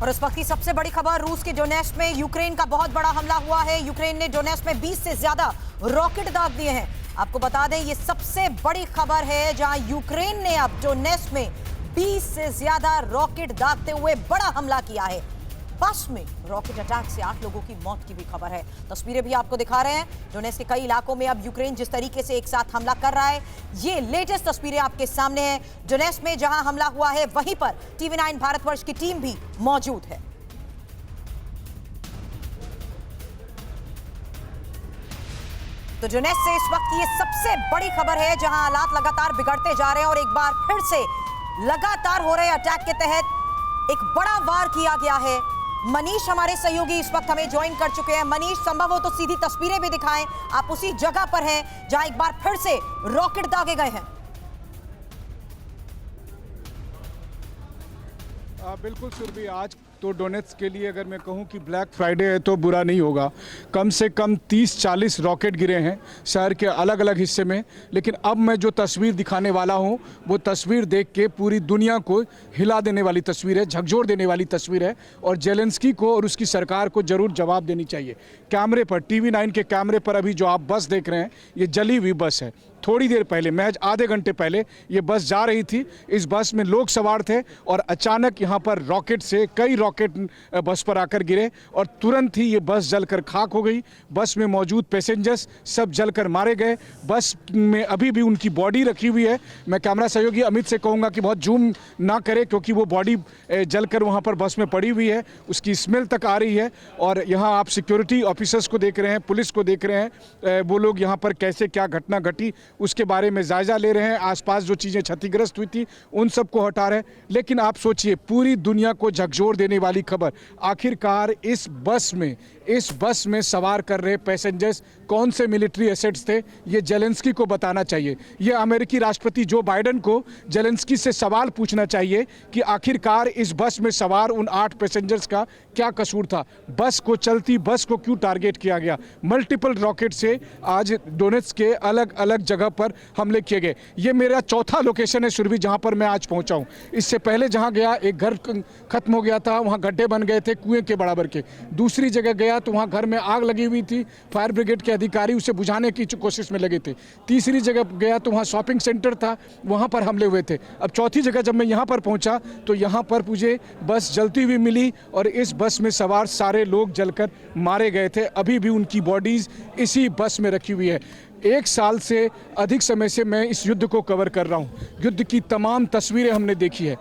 और इस वक्त की सबसे बड़ी खबर, रूस के डोनेट्स्क में यूक्रेन का बहुत बड़ा हमला हुआ है। यूक्रेन ने डोनेट्स्क में 20 से ज्यादा रॉकेट दाग दिए हैं। आपको बता दें, ये सबसे बड़ी खबर है जहां यूक्रेन ने अब डोनेट्स्क में 20 से ज्यादा रॉकेट दागते हुए बड़ा हमला किया है। बस में रॉकेट अटैक से 8 लोगों की मौत की भी खबर है। तस्वीरें भी आपको दिखा रहे हैं। डोनेट्स्क के कई इलाकों में अब यूक्रेन जिस तरीके से एक साथ हमला कर रहा है, ये लेटेस्ट तस्वीरें आपके सामने हैं। डोनेट्स्क में जहां हमला हुआ है वहीं पर TV9 भारतवर्ष की टीम भी मौजूद है। तो डोनेट्स्क से इस वक्त की ये सबसे बड़ी खबर है जहां हालात लगातार बिगड़ते जा रहे हैं और एक बार फिर से लगातार हो रहे अटैक के तहत एक बड़ा वार किया गया है। मनीष हमारे सहयोगी इस वक्त हमें ज्वाइन कर चुके हैं। मनीष, संभव हो तो सीधी तस्वीरें भी दिखाएं। आप उसी जगह पर हैं जहां एक बार फिर से रॉकेट दागे गए हैं। बिल्कुल सुरभि, आज तो डोनेट्स्क के लिए अगर मैं कहूं कि ब्लैक फ्राइडे है तो बुरा नहीं होगा। कम से कम 30-40 रॉकेट गिरे हैं शहर के अलग अलग हिस्से में। लेकिन अब मैं जो तस्वीर दिखाने वाला हूं वो तस्वीर देख के पूरी दुनिया को हिला देने वाली तस्वीर है, झकझोर देने वाली तस्वीर है। और जेलेंस्की को और उसकी सरकार को जरूर जवाब देनी चाहिए। कैमरे पर, TV9 के कैमरे पर अभी जो आप बस देख रहे हैं, ये जली हुई बस है। थोड़ी देर पहले, महज आधे घंटे पहले ये बस जा रही थी। इस बस में लोग सवार थे और अचानक यहाँ पर रॉकेट से कई रॉकेट बस पर आकर गिरे और तुरंत ही ये बस जलकर खाक हो गई। बस में मौजूद पैसेंजर्स सब जलकर मारे गए। बस में अभी भी उनकी बॉडी रखी हुई है। मैं कैमरा सहयोगी अमित से कहूँगा कि बहुत जूम ना करे, क्योंकि वो बॉडी जलकर वहाँ पर बस में पड़ी हुई है, उसकी स्मेल तक आ रही है। और यहाँ आप सिक्योरिटी ऑफिसर्स को देख रहे हैं, पुलिस को देख रहे हैं, वो लोग यहाँ पर कैसे क्या घटना घटी उसके बारे में जायजा ले रहे हैं। आसपास जो चीज़ें क्षतिग्रस्त हुई थी उन सबको हटा रहे हैं। लेकिन आप सोचिए, पूरी दुनिया को झकझोर देने वाली खबर, आखिरकार इस बस में सवार कर रहे पैसेंजर्स कौन से मिलिट्री एसेट्स थे, ये जेलेंस्की को बताना चाहिए। ये अमेरिकी राष्ट्रपति जो बाइडेन को जेलेंस्की से सवाल पूछना चाहिए कि आखिरकार इस बस में सवार उन 8 पैसेंजर्स का क्या कसूर था। बस को, चलती बस को क्यों टारगेट किया गया। मल्टीपल रॉकेट से आज डोनेट्स्क के अलग अलग जगह पर हमले किए गए। ये मेरा चौथा लोकेशन है सुरभि, जहां पर मैं आज पहुंचा हूं। इससे पहले जहां गया, एक घर खत्म हो गया था, वहां गड्ढे बन गए थे कुएं के बराबर के। दूसरी जगह गया तो वहां घर में आग लगी हुई थी, फायर ब्रिगेड के अधिकारी उसे बुझाने की कोशिश में लगे थे। तीसरी जगह गया तो वहां शॉपिंग सेंटर था, वहां पर हमले हुए थे। अब चौथी जगह जब मैं यहां पर पहुंचा तो यहां पर मुझे बस जलती हुई मिली और इस बस में सवार सारे लोग जलकर मारे गए थे। अभी भी उनकी बॉडीज इसी बस में रखी हुई है। 1 साल से अधिक समय से मैं इस युद्ध को कवर कर रहा हूँ। युद्ध की तमाम तस्वीरें हमने देखी है,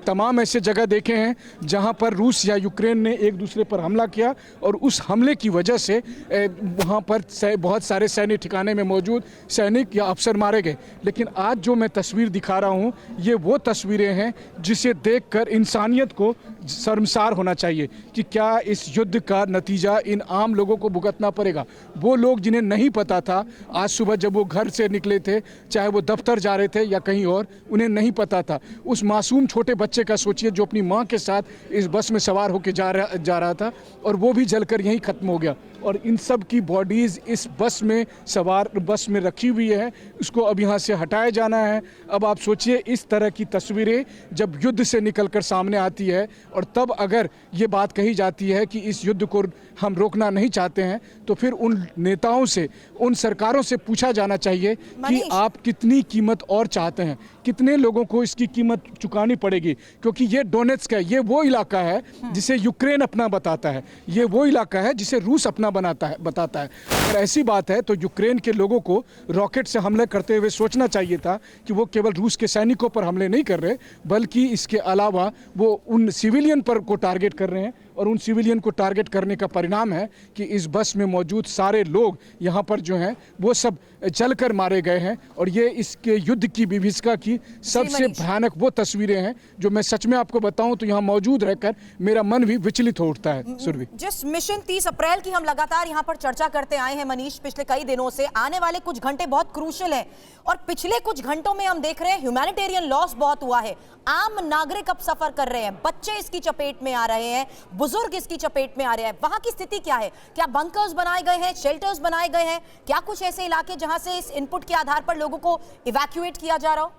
तमाम ऐसे जगह देखे हैं जहाँ पर रूस या यूक्रेन ने एक दूसरे पर हमला किया और उस हमले की वजह से वहाँ पर बहुत सारे सैन्य ठिकाने में मौजूद सैनिक या अफसर मारे गए। लेकिन आज जो मैं तस्वीर दिखा रहा हूँ, ये वो तस्वीरें हैं जिसे देखकर इंसानियत को शर्मसार होना चाहिए कि क्या इस युद्ध का नतीजा इन आम लोगों को भुगतना पड़ेगा। वो लोग जिन्हें नहीं पता था, आज सुबह जब वो घर से निकले थे, चाहे वो दफ्तर जा रहे थे या कहीं और, उन्हें नहीं पता था। उस मासूम छोटे बच्चे का सोचिए जो अपनी माँ के साथ इस बस में सवार होकर जा रहा था और वो भी जलकर यहीं खत्म हो गया। और इन सब की बॉडीज़ इस बस में सवार बस में रखी हुई है, उसको अब यहाँ से हटाया जाना है। अब आप सोचिए, इस तरह की तस्वीरें जब युद्ध से निकलकर सामने आती है और तब अगर ये बात कही जाती है कि इस युद्ध को हम रोकना नहीं चाहते हैं, तो फिर उन नेताओं से, उन सरकारों से पूछा जाना चाहिए कि आप कितनी कीमत और चाहते हैं, कितने लोगों को इसकी कीमत चुकानी पड़ेगी। क्योंकि ये डोनेट्स्क है, ये वो इलाका है जिसे यूक्रेन अपना बताता है, ये वो इलाका है जिसे रूस अपना बताता है। अगर ऐसी बात है तो यूक्रेन के लोगों को रॉकेट से हमले करते हुए सोचना चाहिए था कि वो केवल रूस के सैनिकों पर हमले नहीं कर रहे, बल्कि इसके अलावा वो उन सिविलियन पर को टारगेट कर रहे हैं। और उन सिविलियन को टारगेट करने का परिणाम है कि इस बस में मौजूद सारे लोग यहाँ पर जो हैं वो सब जलकर मारे गए हैं। और ये इसके युद्ध की विभीषिका की सबसे भयानक वो तस्वीरें हैं जो मैं सच में आपको बताऊं तो यहाँ मौजूद रहकर मेरा मन भी विचलित हो उठता है। सुरभि, जिस मिशन 30 अप्रैल की हम लगातार यहाँ पर चर्चा करते आए हैं मनीष, पिछले कई दिनों से, आने वाले कुछ घंटे बहुत क्रूशियल हैं और पिछले कुछ घंटों में हम देख रहे हैं ह्यूमैनिटेरियन लॉस बहुत हुआ है। आम नागरिक अब सफर कर रहे हैं, बच्चे इसकी चपेट में आ रहे हैं, बुजुर्ग इसकी चपेट में आ रहे हैं। वहां की स्थिति क्या है? क्या बंकर्स बनाए गए हैं, शेल्टर्स बनाए गए हैं? क्या कुछ ऐसे इलाके जहां से इस इनपुट के आधार पर लोगों को इवैक्यूएट किया जा रहा हो?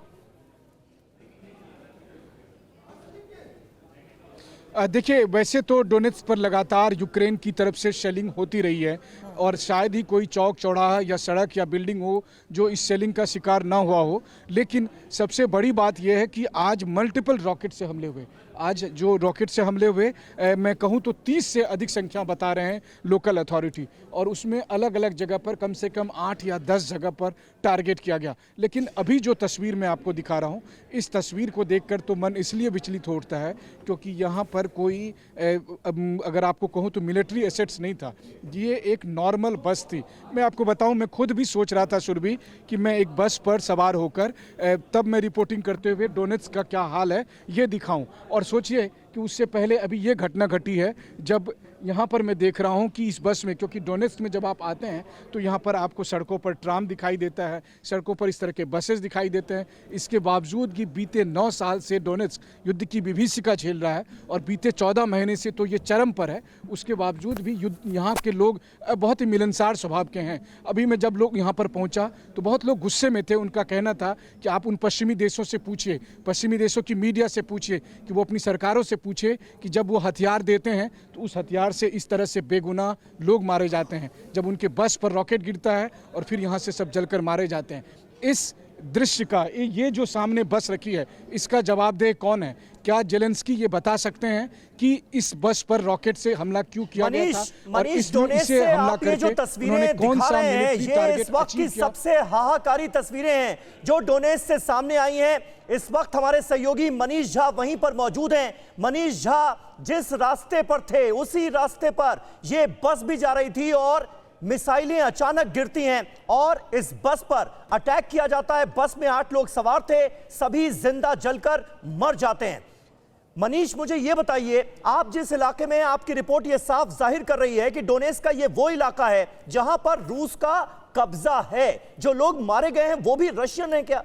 देखिए, वैसे तो डोनेट्स्क पर लगातार यूक्रेन की तरफ से शेलिंग होती रही है और शायद ही कोई चौक चौराहा या सड़क या बिल्डिंग हो जो इस शेलिंग का शिकार ना हुआ हो। लेकिन सबसे बड़ी बात यह है कि आज मल्टीपल रॉकेट से हमले हुए। आज जो रॉकेट से हमले हुए, मैं कहूं तो 30 से अधिक संख्या बता रहे हैं लोकल अथॉरिटी, और उसमें अलग अलग जगह पर कम से कम 8 या 10 जगह पर टारगेट किया गया। लेकिन अभी जो तस्वीर मैं आपको दिखा रहा हूं, इस तस्वीर को देखकर तो मन इसलिए विचलित होता है क्योंकि यहाँ पर कोई अगर आपको कहूँ तो मिलिट्री एसेट्स नहीं था। ये एक नॉर्मल बस थी। मैं आपको बताऊं, मैं खुद भी सोच रहा था सुरभि कि मैं एक बस पर सवार होकर तब मैं रिपोर्टिंग करते हुए डोनेट्स्क का क्या हाल है ये दिखाऊं। और सोचिए कि उससे पहले अभी ये घटना घटी है जब यहाँ पर मैं देख रहा हूँ कि इस बस में, क्योंकि डोनेट्स्क में जब आप आते हैं तो यहाँ पर आपको सड़कों पर ट्राम दिखाई देता है, सड़कों पर इस तरह के बसेस दिखाई देते हैं। इसके बावजूद कि बीते 9 साल से डोनेट्स्क युद्ध की विभीषिका झेल रहा है और बीते 14 महीने से तो ये चरम पर है, उसके बावजूद भी यहाँ के लोग बहुत ही मिलनसार स्वभाव के हैं। अभी मैं जब लोग यहाँ पर पहुँचा तो बहुत लोग गुस्से में थे। उनका कहना था कि आप उन पश्चिमी देशों से पूछिए, पश्चिमी देशों की मीडिया से पूछिए, कि वो अपनी सरकारों से पूछे कि जब वो हथियार देते हैं तो उस हथियार से इस तरह से बेगुनाह लोग मारे जाते हैं, जब उनके बस पर रॉकेट गिरता है और फिर यहाँ से सब जलकर मारे जाते हैं। इस दृश्य का ये जो सामने बस रखी है, इसका जवाबदेह कौन है? क्या जेलेंस्की ये बता सकते हैं कि इस बस पर रॉकेट से हमला क्यों किया गया था और इस डोनेट्स्क से आप ये जो तस्वीरें दिखा रहे हैं, ये इस वक्त की सबसे हाहाकारी तस्वीरें हैं जो डोनेट्स्क से सामने आई हैं। इस वक्त हमारे सहयोगी मनीष झा वहीं पर मौजूद हैं। मनीष झा, जिस रास्ते पर थे उसी रास्ते पर ये बस भी जा रही थी और मिसाइलें अचानक गिरती हैं और इस बस पर अटैक किया जाता है। बस में 8 लोग सवार थे, सभी जिंदा जलकर मर जाते हैं। मनीष, मुझे यह बताइए, आप जिस इलाके में, आपकी रिपोर्ट यह साफ जाहिर कर रही है कि डोनेट्स्क का यह वो इलाका है जहां पर रूस का कब्जा है। जो लोग मारे गए हैं वो भी रशियन हैं क्या?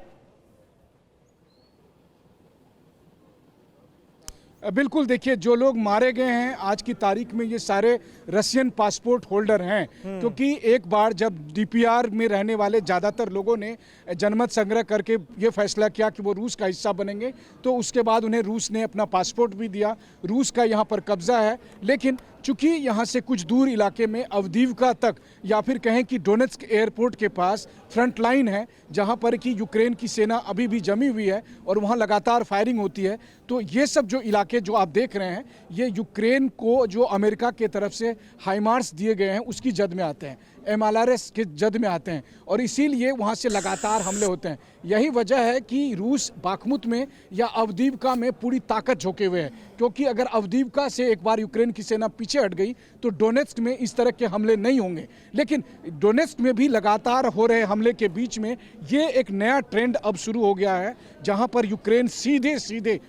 बिल्कुल, देखिए, जो लोग मारे गए हैं आज की तारीख में ये सारे रशियन पासपोर्ट होल्डर हैं, क्योंकि एक बार जब डीपीआर में रहने वाले ज़्यादातर लोगों ने जनमत संग्रह करके ये फैसला किया कि वो रूस का हिस्सा बनेंगे, तो उसके बाद उन्हें रूस ने अपना पासपोर्ट भी दिया। रूस का यहाँ पर कब्जा है। लेकिन चूंकि यहाँ से कुछ दूर इलाके में अवदीवका तक, या फिर कहें कि डोनेट्स्क एयरपोर्ट के पास फ्रंट लाइन है जहाँ पर कि यूक्रेन की सेना अभी भी जमी हुई है और वहाँ लगातार फायरिंग होती है, तो ये सब जो इलाके जो आप देख रहे हैं ये यूक्रेन को जो अमेरिका के तरफ से हाइमार्स दिए गए हैं उसकी जद में आते हैं, MLRS के जद में आते हैं, और इसीलिए वहाँ से लगातार हमले होते हैं। यही वजह है कि रूस बाखमुत में या अवदीवका में पूरी ताकत झोंके हुए है, क्योंकि अगर अवदीवका से एक बार यूक्रेन की सेना पीछे हट गई तो डोनेट्स्क में इस तरह के हमले नहीं होंगे। लेकिन डोनेट्स्क में भी लगातार हो रहे हमले के बीच में ये एक नया ट्रेंड अब शुरू हो गया है जहां पर यूक्रेन सीधे सीधे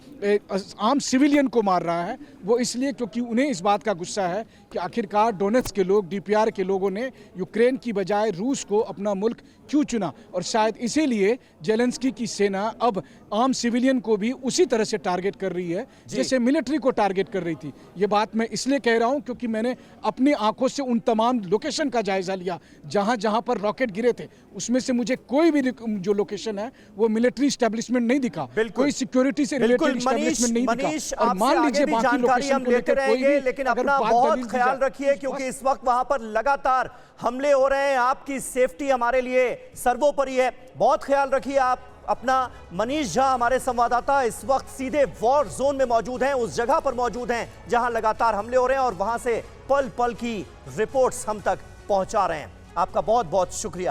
आम सिविलियन को मार रहा है। वो इसलिए क्योंकि उन्हें इस बात का गुस्सा है कि आखिरकार डोनेट्स्क के लोग, DPR के लोगों ने यूक्रेन की बजाय रूस को अपना मुल्क क्यों चुना, और शायद इसीलिए जेलेंस्की की सेना अब आम सिविलियन को भी उसी तरह से टारगेट कर रही है जैसे मिलिट्री को टारगेट कर रही थी। ये बात मैं इसलिए कह रहा हूं क्योंकि मैंने अपनी आंखों से उन तमाम लोकेशन का जायजा लिया जहां जहां पर रॉकेट गिरे थे। उसमें से मुझे कोई भी जो लोकेशन है वो मिलिट्री एस्टेब्लिशमेंट नहीं दिखा, कोई सिक्योरिटी से रिलेटेड एस्टेब्लिशमेंट नहीं दिखा। और मान लीजिए बाकी लोकेशन को लेकर कोई भी, लेकिन अपना बहुत ख्याल रखिए क्योंकि इस वक्त वहां पर लगातार हमले हो रहे हैं। आपकी सेफ्टी हमारे लिए सर्वोपरि है, बहुत ख्याल रखिए आप अपना। मनीष झा हमारे संवाददाता इस वक्त सीधे वॉर जोन में मौजूद हैं, उस जगह पर मौजूद हैं जहां लगातार हमले हो रहे हैं और वहां से पल पल की रिपोर्ट्स हम तक पहुंचा रहे हैं। आपका बहुत बहुत शुक्रिया।